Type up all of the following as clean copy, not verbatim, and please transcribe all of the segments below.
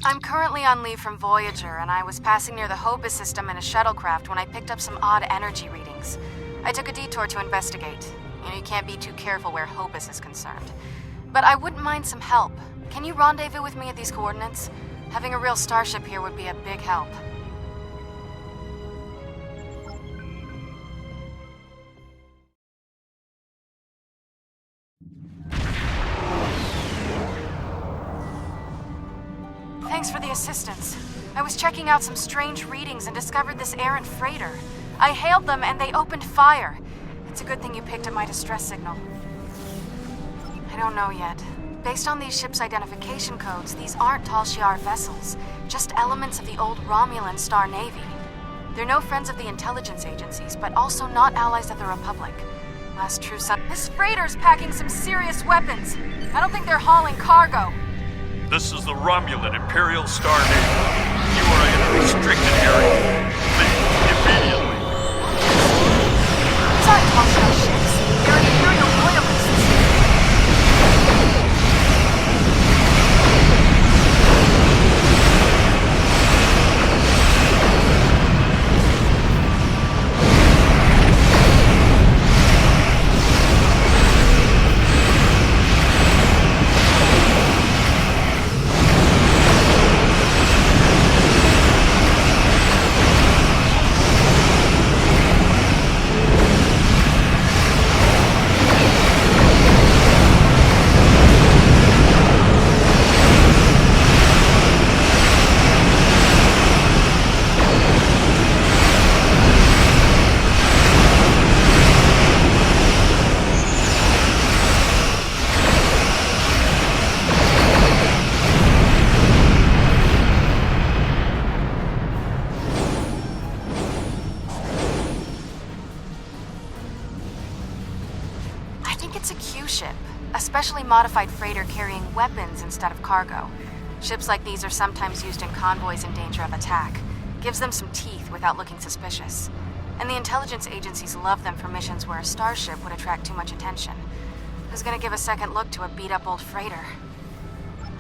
I'm currently on leave from Voyager, and I was passing near the Hobus system in a shuttlecraft when I picked up some odd energy readings. I took a detour to investigate. You can't be too careful where Hobus is concerned. But I wouldn't mind some help. Can you rendezvous with me at these coordinates? Having a real starship here would be a big help. Thanks for the assistance. I was checking out some strange readings and discovered this errant freighter. I hailed them and they opened fire. It's a good thing you picked up my distress signal. I don't know yet. Based on these ships' identification codes, these aren't Tal Shiar vessels, just elements of the old Romulan Star Navy. They're no friends of the intelligence agencies, but also not allies of the Republic. Last true son. This freighter's packing some serious weapons. I don't think they're hauling cargo. This is the Romulan Imperial Star Navy. You are in a restricted area. Leave immediately. These aren't Tal Shiar ships. They're Imperial loyalists. Specially modified freighter carrying weapons instead of cargo. Ships like these are sometimes used in convoys in danger of attack. Gives them some teeth without looking suspicious. And the intelligence agencies love them for missions where a starship would attract too much attention. Who's gonna give a second look to a beat-up old freighter?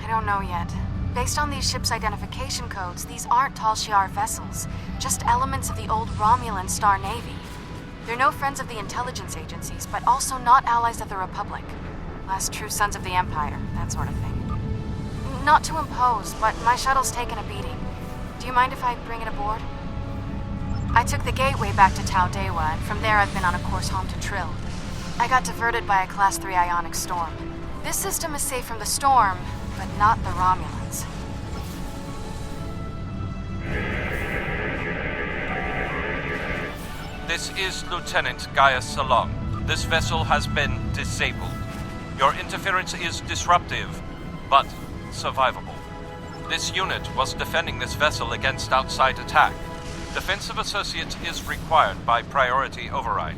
I don't know yet. Based on these ships' identification codes, these aren't Tal Shiar vessels, just elements of the old Romulan Star Navy. They're no friends of the intelligence agencies, but also not allies of the Republic. Last true sons of the Empire, that sort of thing. Not to impose, but my shuttle's taken a beating. Do you mind if I bring it aboard? I took the gateway back to Tau Dewa, and from there I've been on a course home to Trill. I got diverted by a Class 3 ionic storm. This system is safe from the storm, but not the Romulans. This is Lieutenant Gaius Salong. This vessel has been disabled. Your interference is disruptive, but survivable. This unit was defending this vessel against outside attack. Defense of associates is required by priority override.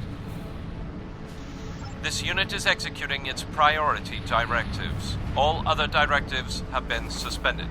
This unit is executing its priority directives. All other directives have been suspended.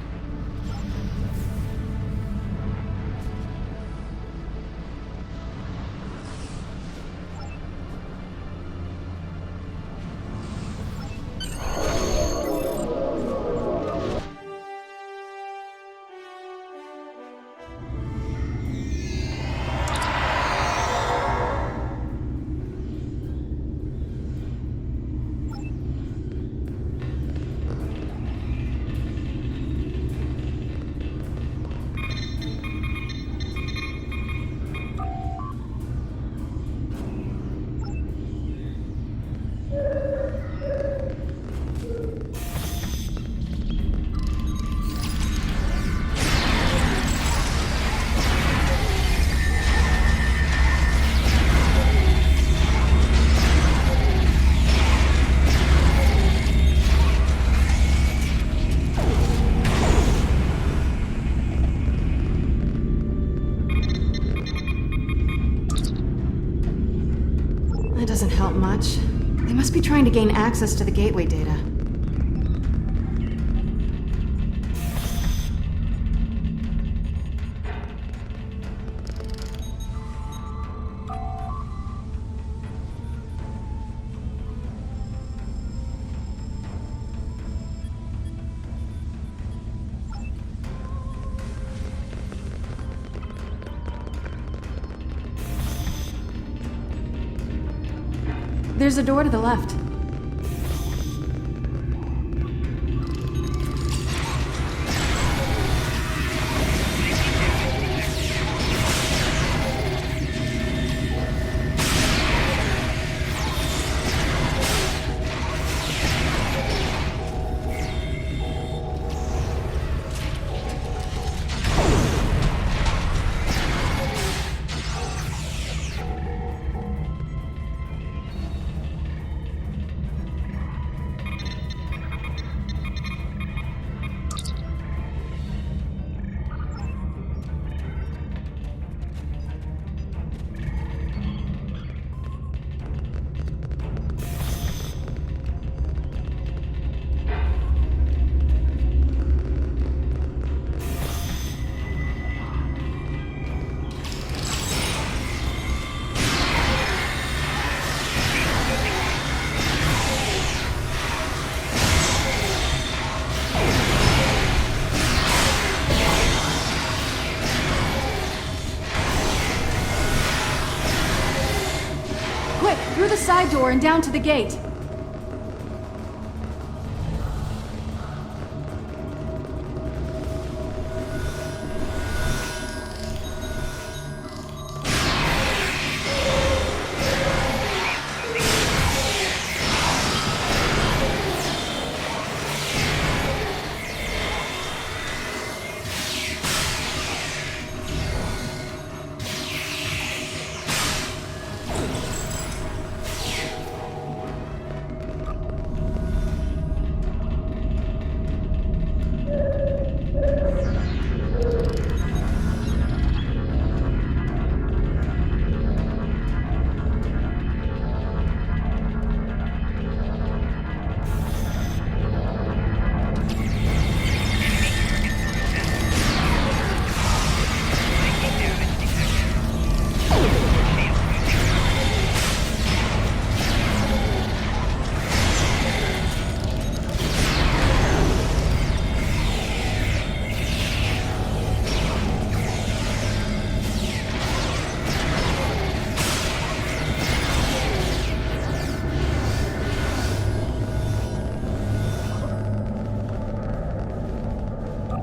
That doesn't help much. They must be trying to gain access to the gateway data. There's a door to the left. Through the side door and down to the gate.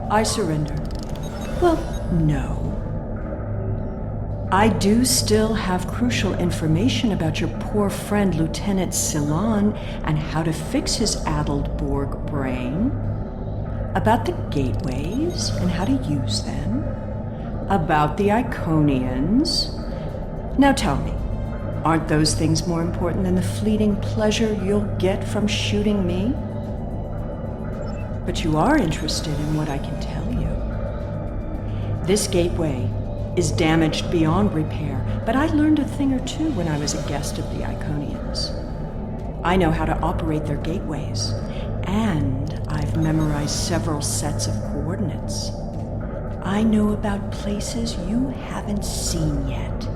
I surrender. Well, no. I do still have crucial information about your poor friend Lieutenant Ceylon and how to fix his addled Borg brain. About the gateways and how to use them. About the Iconians. Now tell me, aren't those things more important than the fleeting pleasure you'll get from shooting me? But you are interested in what I can tell you. This gateway is damaged beyond repair, but I learned a thing or two when I was a guest of the Iconians. I know how to operate their gateways, and I've memorized several sets of coordinates. I know about places you haven't seen yet.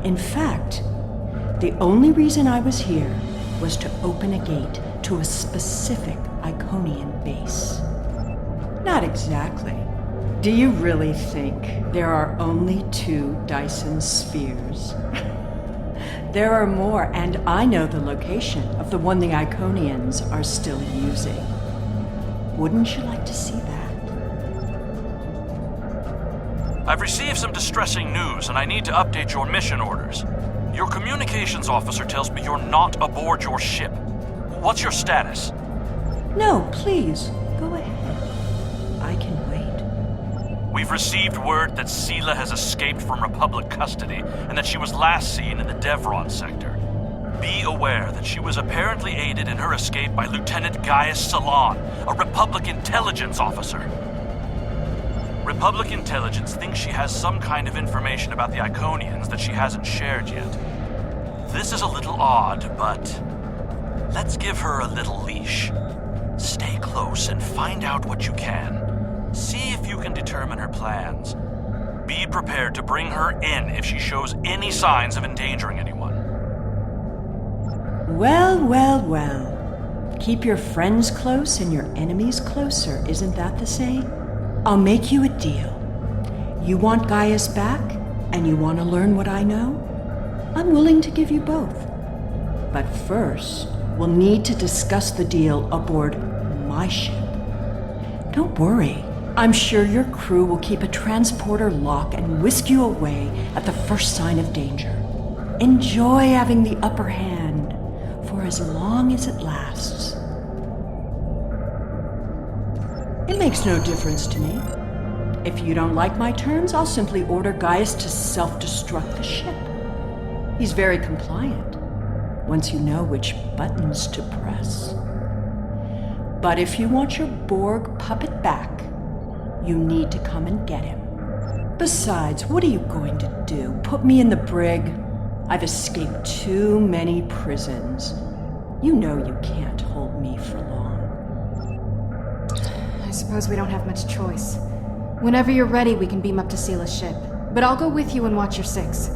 In fact, the only reason I was here was to open a gate to a specific Iconian base. Not exactly. Do you really think there are only 2 Dyson spheres? There are more, and I know the location of the one the Iconians are still using. Wouldn't you like to see that? I've received some distressing news, and I need to update your mission orders. Your communications officer tells me you're not aboard your ship. What's your status? No, please, go ahead. I can wait. We've received word that Sela has escaped from Republic custody and that she was last seen in the Devron sector. Be aware that she was apparently aided in her escape by Lieutenant Gaius Ceylon, a Republic intelligence officer. Republic intelligence thinks she has some kind of information about the Iconians that she hasn't shared yet. This is a little odd, but let's give her a little leash. Stay close and find out what you can. See if you can determine her plans. Be prepared to bring her in if she shows any signs of endangering anyone. Well, well, well. Keep your friends close and your enemies closer, isn't that the saying? I'll make you a deal. You want Gaius back, and you want to learn what I know? I'm willing to give you both. But first, we'll need to discuss the deal aboard my ship. Don't worry. I'm sure your crew will keep a transporter lock and whisk you away at the first sign of danger. Enjoy having the upper hand for as long as it lasts. It makes no difference to me. If you don't like my terms, I'll simply order Gaius to self-destruct the ship. He's very compliant, once you know which buttons to press. But if you want your Borg puppet back, you need to come and get him. Besides, what are you going to do? Put me in the brig? I've escaped too many prisons. You know you can't hold me for long. I suppose we don't have much choice. Whenever you're ready, we can beam up to Seela's ship. But I'll go with you and watch your six.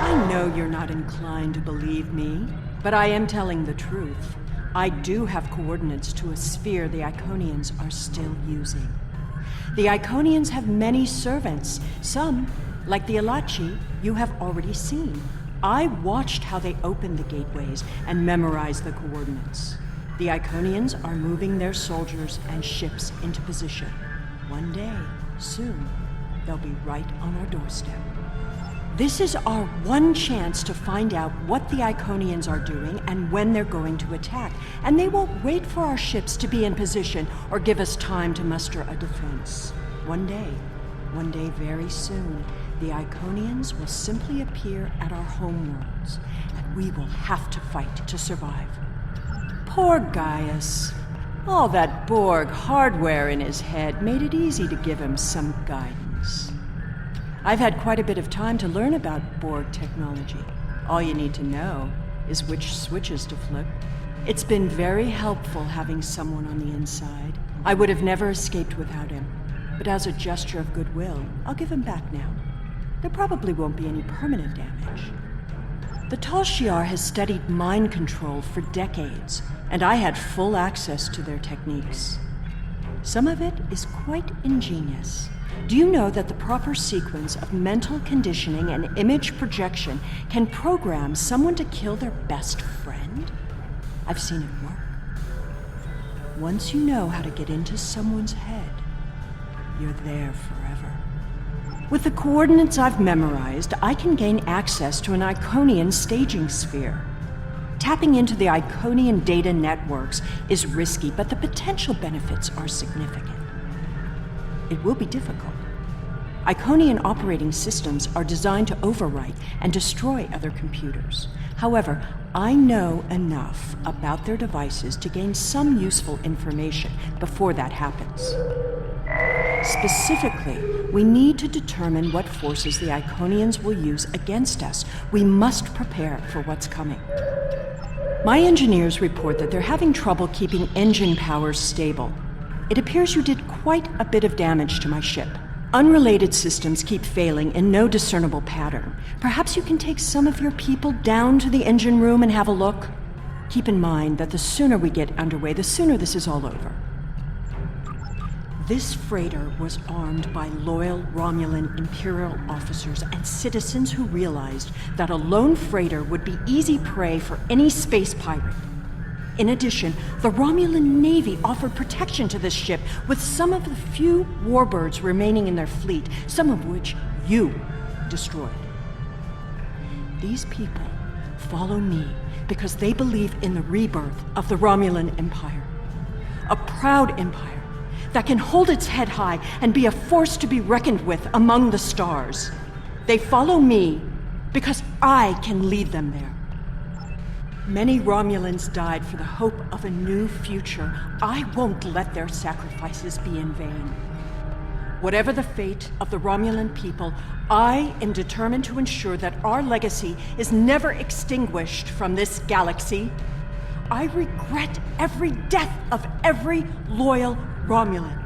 I know you're not inclined to believe me, but I am telling the truth. I do have coordinates to a sphere the Iconians are still using. The Iconians have many servants. Some, like the Alachi, you have already seen. I watched how they opened the gateways and memorized the coordinates. The Iconians are moving their soldiers and ships into position. One day, soon, they'll be right on our doorstep. This is our one chance to find out what the Iconians are doing and when they're going to attack. And they won't wait for our ships to be in position or give us time to muster a defense. One day very soon, the Iconians will simply appear at our homeworlds, and we will have to fight to survive. Poor Gaius. All that Borg hardware in his head made it easy to give him some guidance. I've had quite a bit of time to learn about Borg technology. All you need to know is which switches to flip. It's been very helpful having someone on the inside. I would have never escaped without him. But as a gesture of goodwill, I'll give him back now. There probably won't be any permanent damage. The Tal Shiar has studied mind control for decades, and I had full access to their techniques. Some of it is quite ingenious. Do you know that the proper sequence of mental conditioning and image projection can program someone to kill their best friend? I've seen it work. Once you know how to get into someone's head, you're there forever. With the coordinates I've memorized, I can gain access to an Iconian staging sphere. Tapping into the Iconian data networks is risky, but the potential benefits are significant. It will be difficult. Iconian operating systems are designed to overwrite and destroy other computers. However, I know enough about their devices to gain some useful information before that happens. Specifically, we need to determine what forces the Iconians will use against us. We must prepare for what's coming. My engineers report that they're having trouble keeping engine powers stable. It appears you did quite a bit of damage to my ship. Unrelated systems keep failing in no discernible pattern. Perhaps you can take some of your people down to the engine room and have a look? Keep in mind that the sooner we get underway, the sooner this is all over. This freighter was armed by loyal Romulan Imperial officers and citizens who realized that a lone freighter would be easy prey for any space pirate. In addition, the Romulan Navy offered protection to this ship with some of the few warbirds remaining in their fleet, some of which you destroyed. These people follow me because they believe in the rebirth of the Romulan Empire. A proud empire that can hold its head high and be a force to be reckoned with among the stars. They follow me because I can lead them there. Many Romulans died for the hope of a new future. I won't let their sacrifices be in vain. Whatever the fate of the Romulan people, I am determined to ensure that our legacy is never extinguished from this galaxy. I regret every death of every loyal Romulan.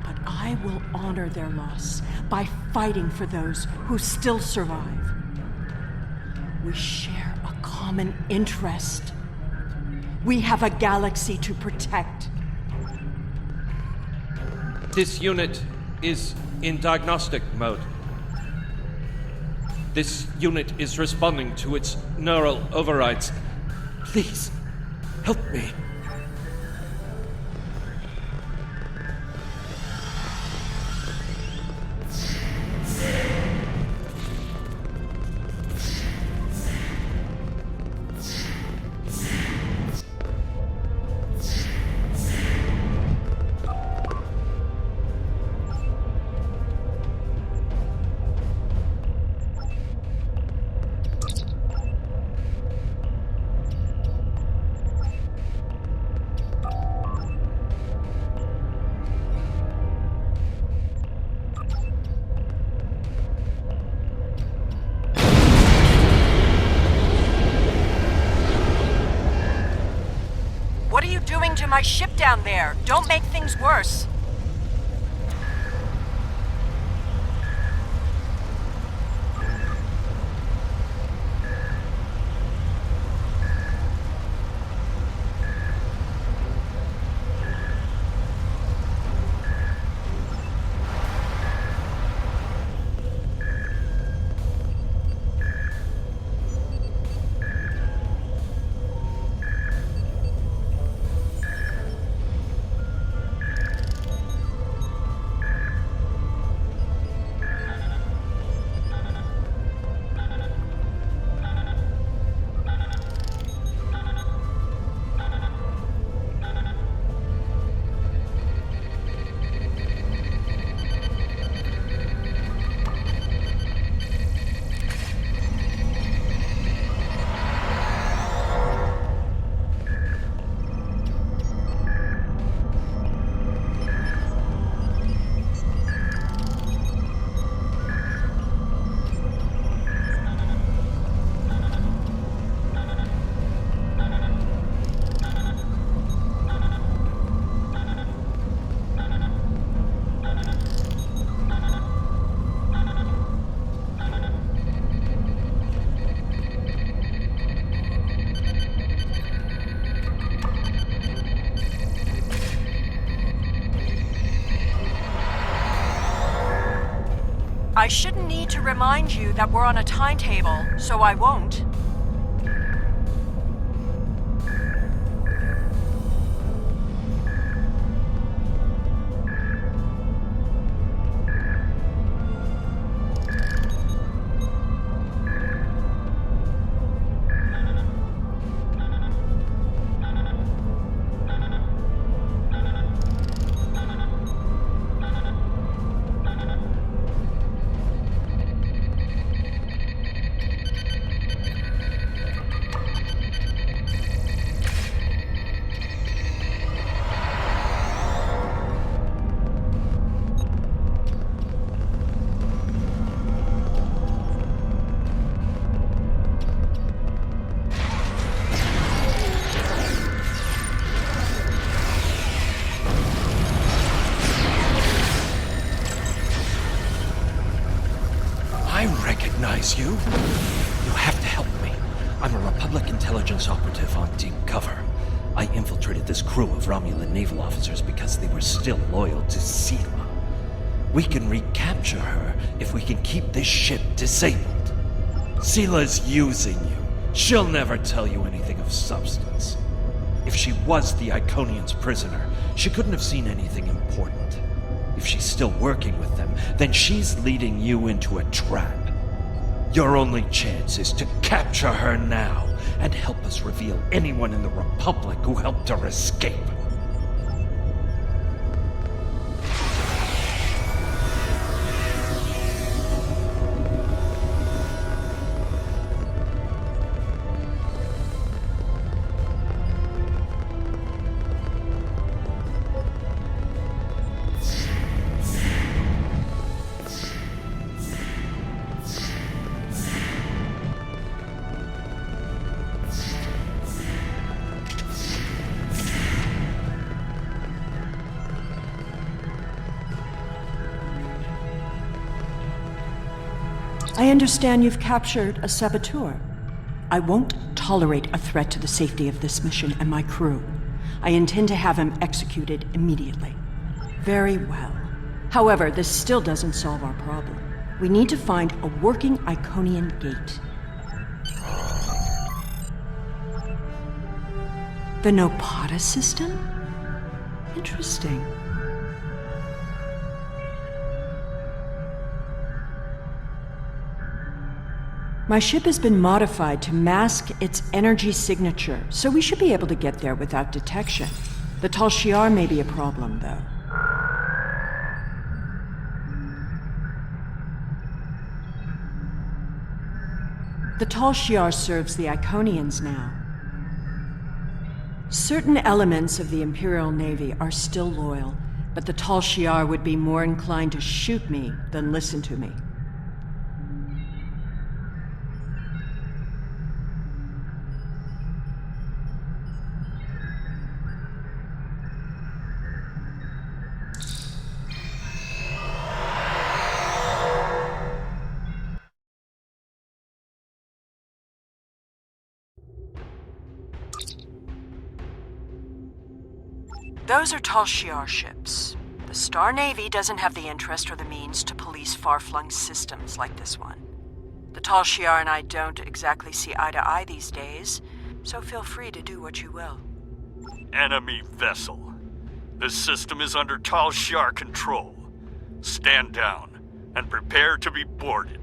But I will honor their loss by fighting for those who still survive. We share a common interest. We have a galaxy to protect. This unit is in diagnostic mode. This unit is responding to its neural overrides. Please, help me. What are you doing to my ship down there? Don't make things worse. I shouldn't need to remind you that we're on a timetable, so I won't. recognize you. You have to help me. I'm a Republic intelligence operative on deep cover. I infiltrated this crew of Romulan naval officers because they were still loyal to Sela. We can recapture her if we can keep this ship disabled. Sela's using you. She'll never tell you anything of substance. If she was the Iconian's prisoner, she couldn't have seen anything important. If she's still working with them, then she's leading you into a trap. Your only chance is to capture her now and help us reveal anyone in the Republic who helped her escape. I understand you've captured a saboteur. I won't tolerate a threat to the safety of this mission and my crew. I intend to have him executed immediately. Very well. However, this still doesn't solve our problem. We need to find a working Iconian gate. The Nopata system? Interesting. My ship has been modified to mask its energy signature, so we should be able to get there without detection. The Tal Shiar may be a problem, though. The Tal Shiar serves the Iconians now. Certain elements of the Imperial Navy are still loyal, but the Tal Shiar would be more inclined to shoot me than listen to me. Those are Tal Shiar ships. The Star Navy doesn't have the interest or the means to police far-flung systems like this one. The Tal Shiar and I don't exactly see eye to eye these days, so feel free to do what you will. Enemy vessel. This system is under Tal Shiar control. Stand down and prepare to be boarded.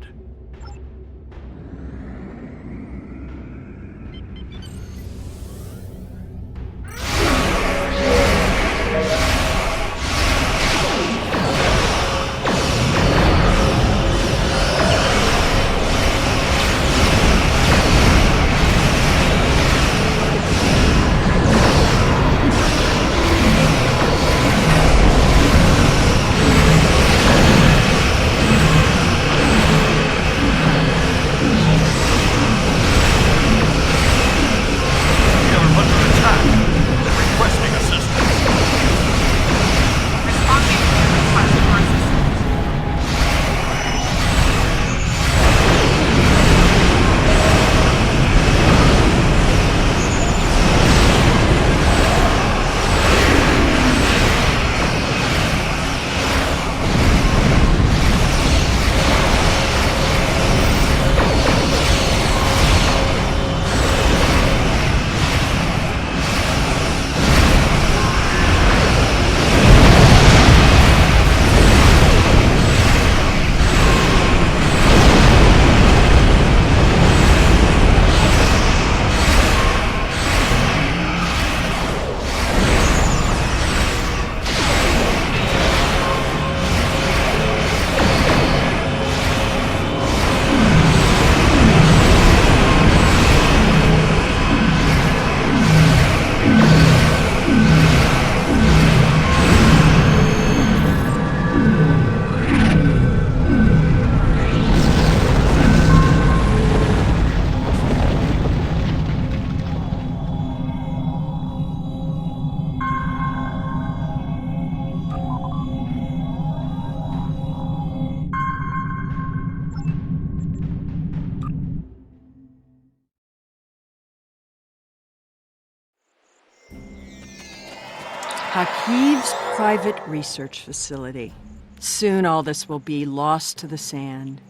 Hakiv's private research facility. Soon all this will be lost to the sand.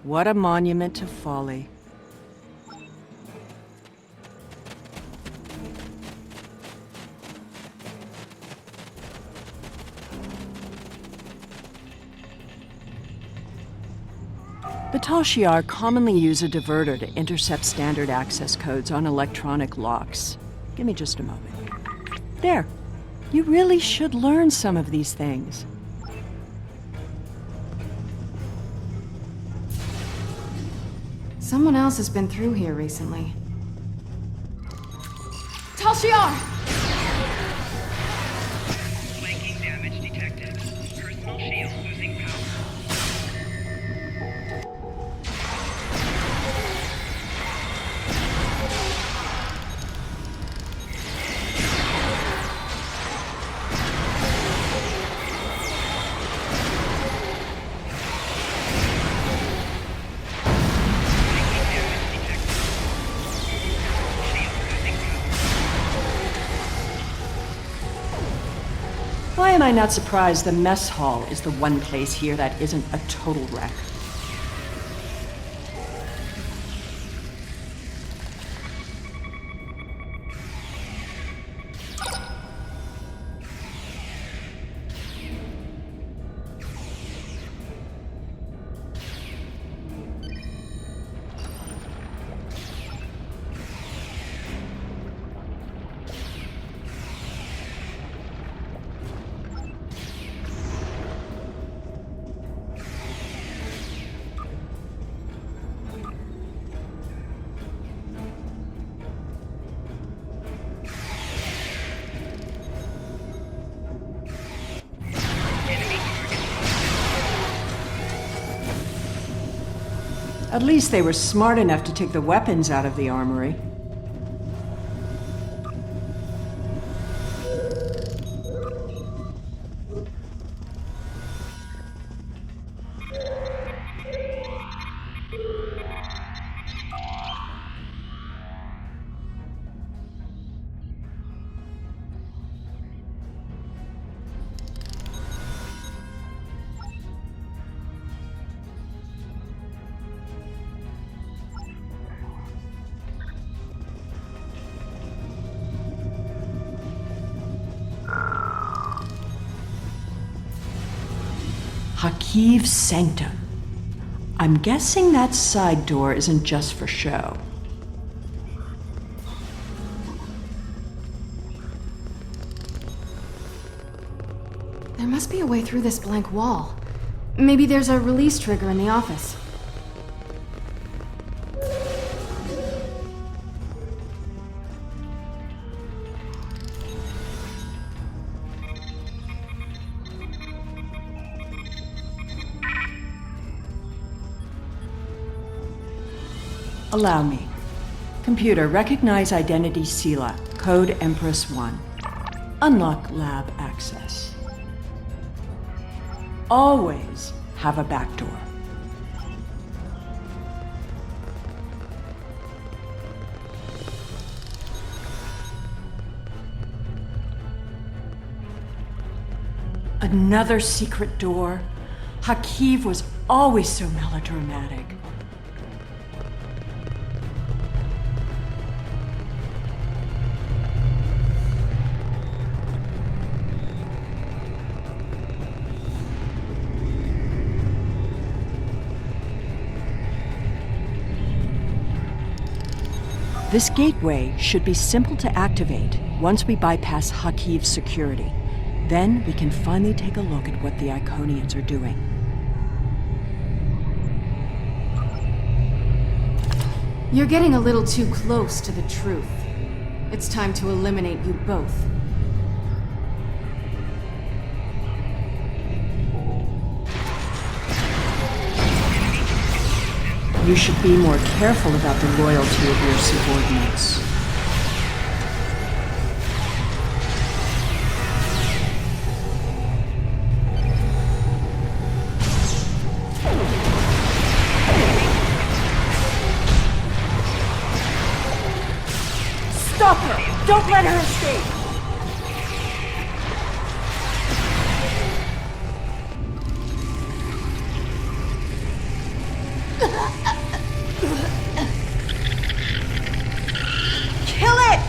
What a monument to folly. The Tal Shiar commonly use a diverter to intercept standard access codes on electronic locks. Give me just a moment. There. You really should learn some of these things. Someone else has been through here recently. Tal Shiar! Flanking damage detected. Personal shield losing power. I not surprised the mess hall is the one place here that isn't a total wreck. At least they were smart enough to take the weapons out of the armory. Hakiv's Sanctum. I'm guessing that side door isn't just for show. There must be a way through this blank wall. Maybe there's a release trigger in the office. Allow me. Computer, recognize identity Sela, code Empress 1. Unlock lab access. Always have a back door. Another secret door. Hakiv was always so melodramatic. This gateway should be simple to activate once we bypass Hakiv's security. Then we can finally take a look at what the Iconians are doing. You're getting a little too close to the truth. It's time to eliminate you both. You should be more careful about the loyalty of your subordinates. Stop her! Don't let her escape! Kill it!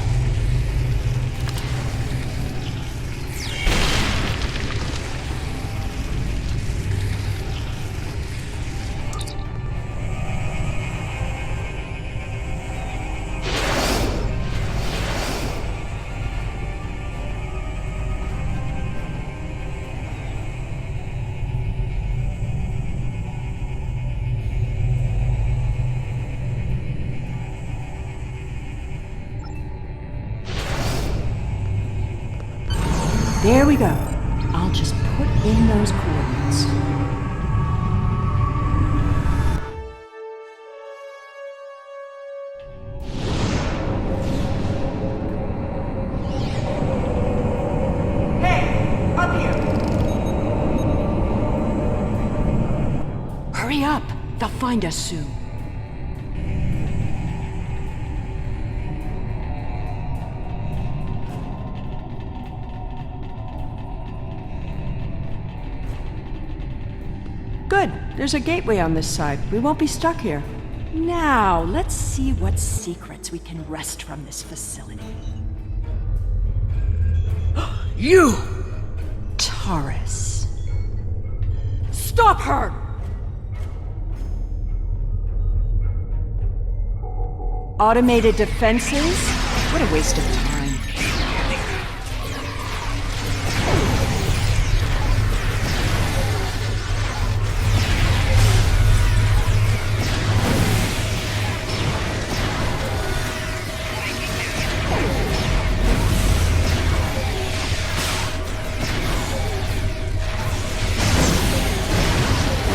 There we go. I'll just put in those coordinates. Hey! Up here! Hurry up! They'll find us soon. good. There's a gateway on this side. We won't be stuck here. Now, let's see what secrets we can wrest from this facility. You! Taurus. Stop her! Automated defenses? What a waste of time.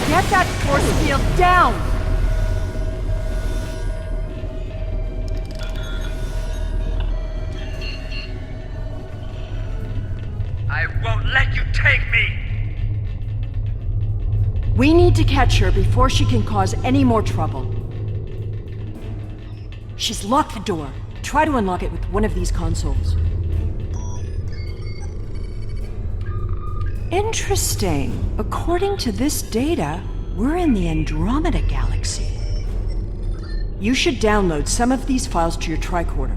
Get that force field down! I won't let you take me! We need to catch her before she can cause any more trouble. She's locked the door. Try to unlock it with one of these consoles. Interesting. According to this data, we're in the Andromeda Galaxy. You should download some of these files to your tricorder.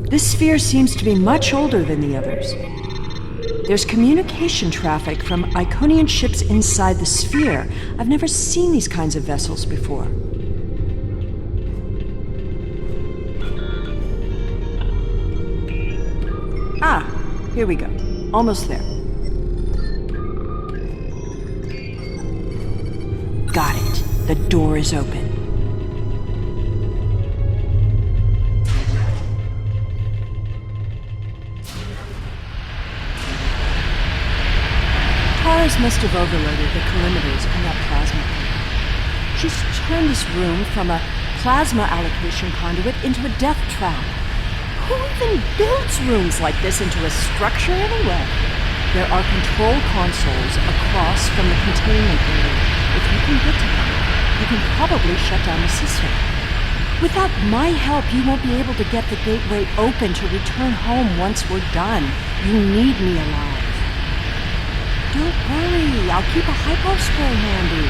This sphere seems to be much older than the others. There's communication traffic from Iconian ships inside the sphere. I've never seen these kinds of vessels before. Ah, here we go. Almost there. Got it. The door is open. Taurus must have overloaded the collimators in that plasma conduit. She's turned this room from a plasma allocation conduit into a death trap. Who even builds rooms like this into a structure anyway? There are control consoles across from the containment area. If you can get to them, you can probably shut down the system. Without my help, you won't be able to get the gateway open to return home once we're done. You need me alive. Don't worry, I'll keep a hypo spray handy.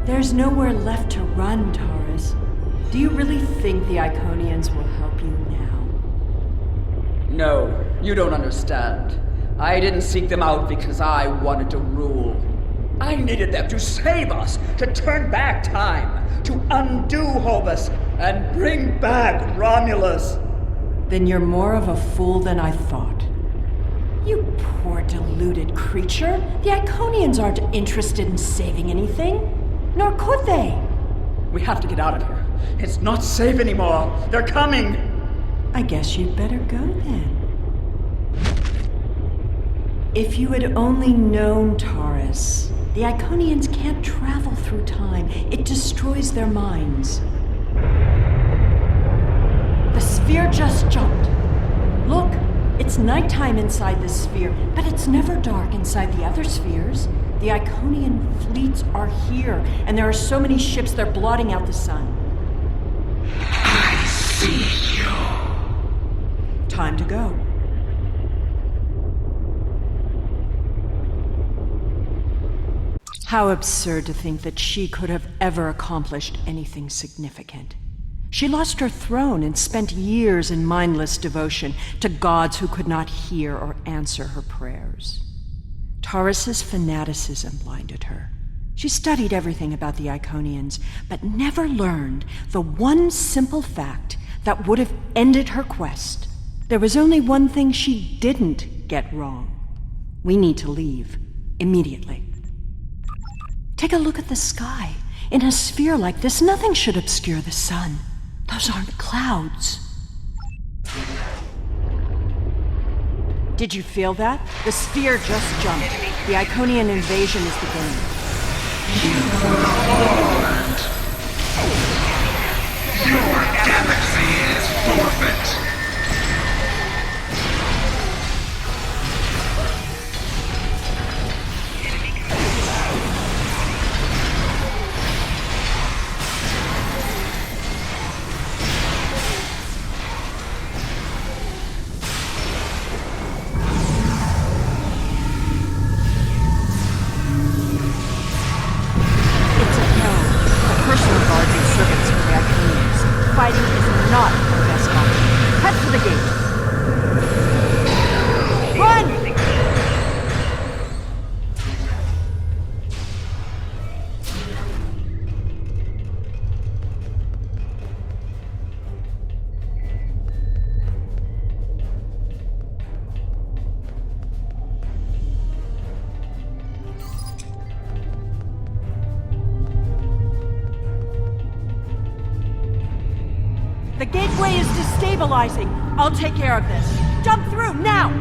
There's nowhere left to run, Taurus. Do you really think the Iconians will help you now? No, you don't understand. I didn't seek them out because I wanted to rule. I needed them to save us, to turn back time, to undo Hobus, and bring back Romulus. Then you're more of a fool than I thought. You poor deluded creature. The Iconians aren't interested in saving anything. Nor could they. We have to get out of here. It's not safe anymore. They're coming. I guess you'd better go then. If you had only known, Taurus, the Iconians can't travel through time. It destroys their minds. The sphere just jumped. Look, it's nighttime inside this sphere, but it's never dark inside the other spheres. The Iconian fleets are here, and there are so many ships they're blotting out the sun. I see see you. Time to go. How absurd to think that she could have ever accomplished anything significant. She lost her throne and spent years in mindless devotion to gods who could not hear or answer her prayers. Taurus's fanaticism blinded her. She studied everything about the Iconians, but never learned the one simple fact that would have ended her quest. There was only one thing she didn't get wrong. We need to leave, immediately. Take a look at the sky. In a sphere like this, nothing should obscure the sun. Those aren't clouds. Did you feel that? The sphere just jumped. The Iconian invasion is beginning. Your galaxy is forfeit. Fighting is not our best option. Head for the gate. Run! The gateway is destabilizing. I'll take care of this. Jump through, now!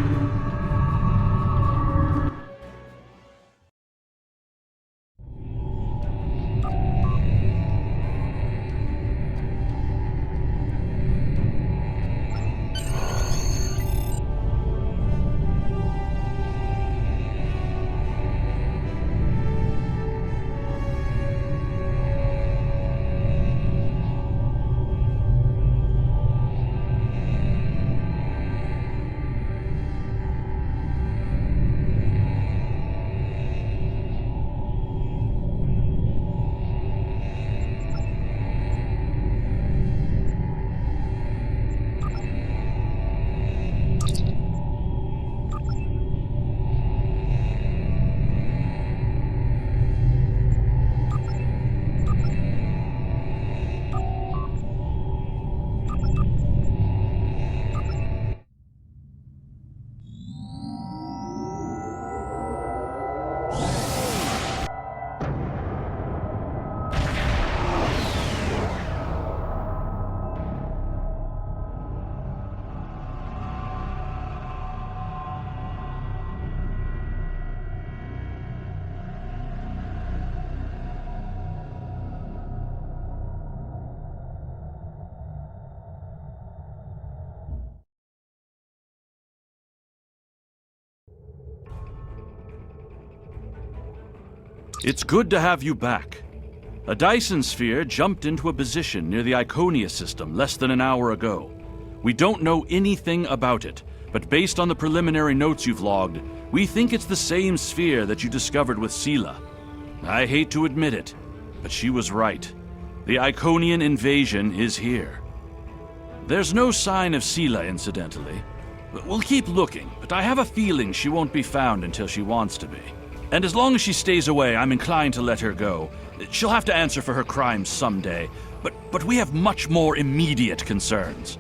It's good to have you back. A Dyson sphere jumped into a position near the Iconia system less than an hour ago. We don't know anything about it, but based on the preliminary notes you've logged, we think it's the same sphere that you discovered with Sela. I hate to admit it, but she was right. The Iconian invasion is here. There's no sign of Sela, incidentally. We'll keep looking, but I have a feeling she won't be found until she wants to be. And as long as she stays away, I'm inclined to let her go. She'll have to answer for her crimes someday, but we have much more immediate concerns.